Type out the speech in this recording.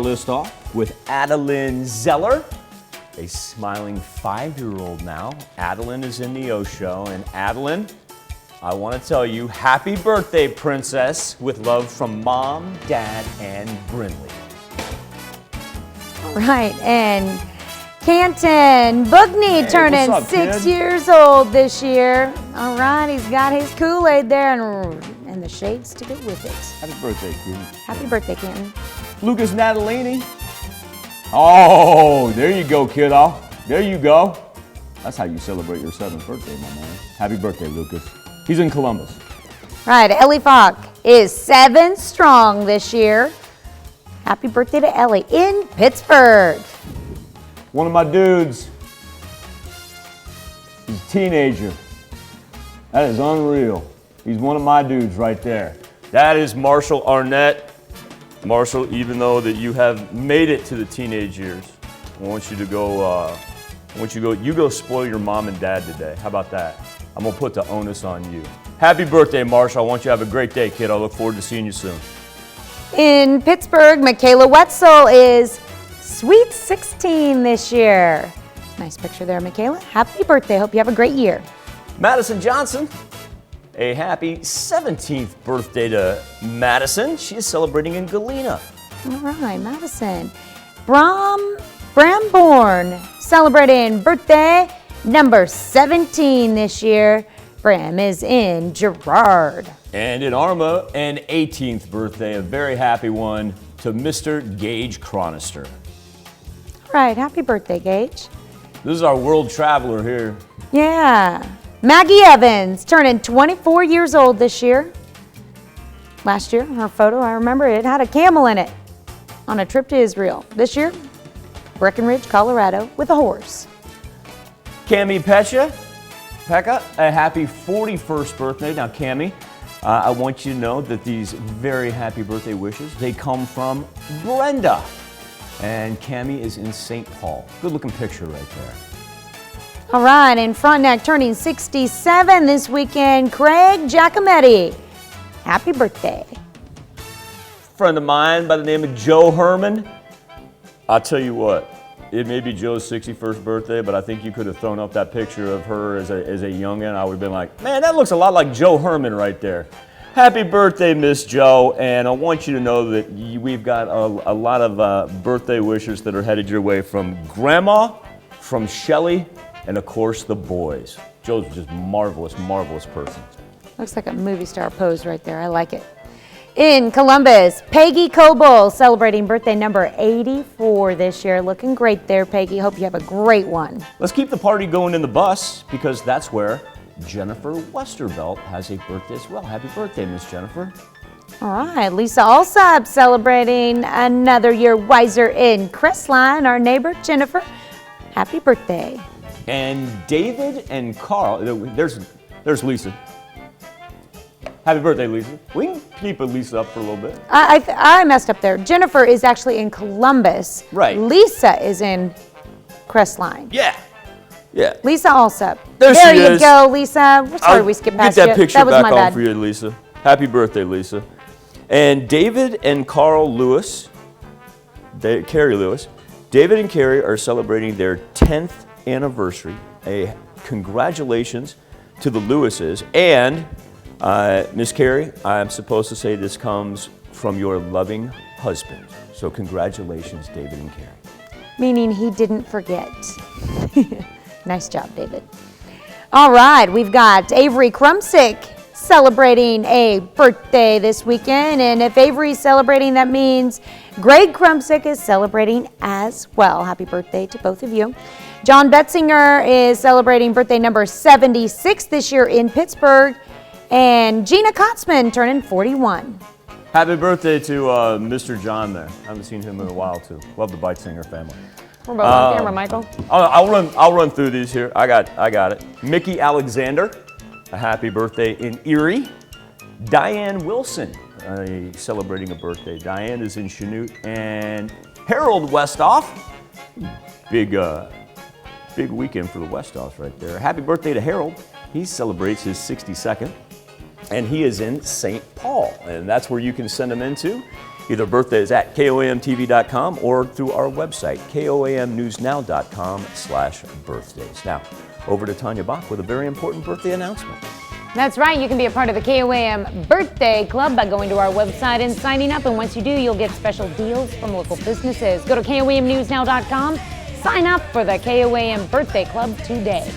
List off with Adeline Zeller, a smiling 5-year-old now. Adeline is in the O Show, and Adeline, I want to tell you, happy birthday, princess, with love from Mom, Dad, and Brinley. All right, and Canton Boogney turning up, 6 kid? years old this year. All right, he's got his Kool-Aid there and the shades to go with it. Happy birthday, kid. Happy birthday, Canton. Lucas Natalini. Oh, there you go, kiddo. There you go. That's how you celebrate your 7th birthday, my man. Happy birthday, Lucas. He's in Columbus. Right, Ellie Falk is 7 strong this year. Happy birthday to Ellie in Pittsburgh. One of my dudes. He's a teenager. That is unreal. He's one of my dudes right there. That is Marshall Arnett. Marshall, even though that you have made it to the teenage years, I want you to go, you go spoil your mom and dad today. How about that? I'm gonna put the onus on you. Happy birthday, Marshall. I want you to have a great day, kid. I look forward to seeing you soon. In Pittsburgh, Michaela Wetzel is sweet 16 this year. Nice picture there, Michaela. Happy birthday. Hope you have a great year. Madison Johnson, a happy 17th birthday to Madison. She is celebrating in Galena. All right, Madison. Bramborn celebrating birthday number 17 this year. Bram is in Girard. And in Arma, an 18th birthday, a very happy one to Mr. Gage Chronister. All right, happy birthday, Gage. This is our world traveler here. Yeah. Maggie Evans turning 24 years old this year. Last year, her photo, I remember it had a camel in it on a trip to Israel. This year, Breckenridge, Colorado with a horse. Cami Pekka, a happy 41st birthday. Now, Cami, I want you to know that these very happy birthday wishes, they come from Brenda. And Cami is in St. Paul. Good looking picture right there. All right, in Frontenac turning 67 this weekend, Craig Giacometti. Happy birthday. Friend of mine by the name of Joe Herman. I'll tell you what, it may be Joe's 61st birthday, but I think you could have thrown up that picture of her as a youngin'. I would have been like, man, that looks a lot like Joe Herman right there. Happy birthday, Miss Joe, and I want you to know that we've got a lot of birthday wishes that are headed your way from Grandma, from Shelly, and of course the boys. Joe's just marvelous, marvelous person. Looks like a movie star pose right there. I like it. In Columbus, Peggy Coble celebrating birthday number 84 this year. Looking great there, Peggy. Hope you have a great one. Let's keep the party going in the bus because that's where Jennifer Westervelt has a birthday as well. Happy birthday, Miss Jennifer. All right, Lisa Alsop celebrating another year wiser in Crestline. Our neighbor, Jennifer. Happy birthday. And David and Carl, there's Lisa. Happy birthday, Lisa. We can keep Lisa up for a little bit. I messed up there. Jennifer is actually in Columbus. Right. Lisa is in Crestline. Yeah. Lisa Alsop. There she you is. go, Lisa. We're sorry we skipped past you. Get that picture That was back my on bad. for you, Lisa. Happy birthday, Lisa. And David and Carl Lewis, Carrie Lewis, David and Carrie are celebrating their 10th anniversary. Congratulations to the Lewises. And Miss Carrie, I'm supposed to say this comes from your loving husband. So congratulations, David and Carrie. Meaning he didn't forget. Nice job, David. All right, we've got Avery Krumsick celebrating a birthday this weekend. And if Avery's celebrating, that means Greg Krumsick is celebrating as well. Happy birthday to both of you. John Betzinger is celebrating birthday number 76 this year in Pittsburgh. And Gina Kotzman turning 41. Happy birthday to Mr. John there. I haven't seen him in a while, too. Love the Beitzinger family. We're both on camera, Michael. I'll run through these here. I got it. Mickey Alexander, a happy birthday in Erie. Diane Wilson, celebrating a birthday. Diane is in Chanute. And Harold Westoff, big weekend for the Westoffs right there. Happy birthday to Harold. He celebrates his 62nd. And he is in St. Paul. And that's where you can send him into either birthdays at KOAMTV.com or through our website, KOAMNewsNow.com/birthdays. Now, over to Tanya Bach with a very important birthday announcement. That's right. You can be a part of the KOAM Birthday Club by going to our website and signing up. And once you do, you'll get special deals from local businesses. Go to KOAMNewsNow.com. Sign up for the KOAM Birthday Club today.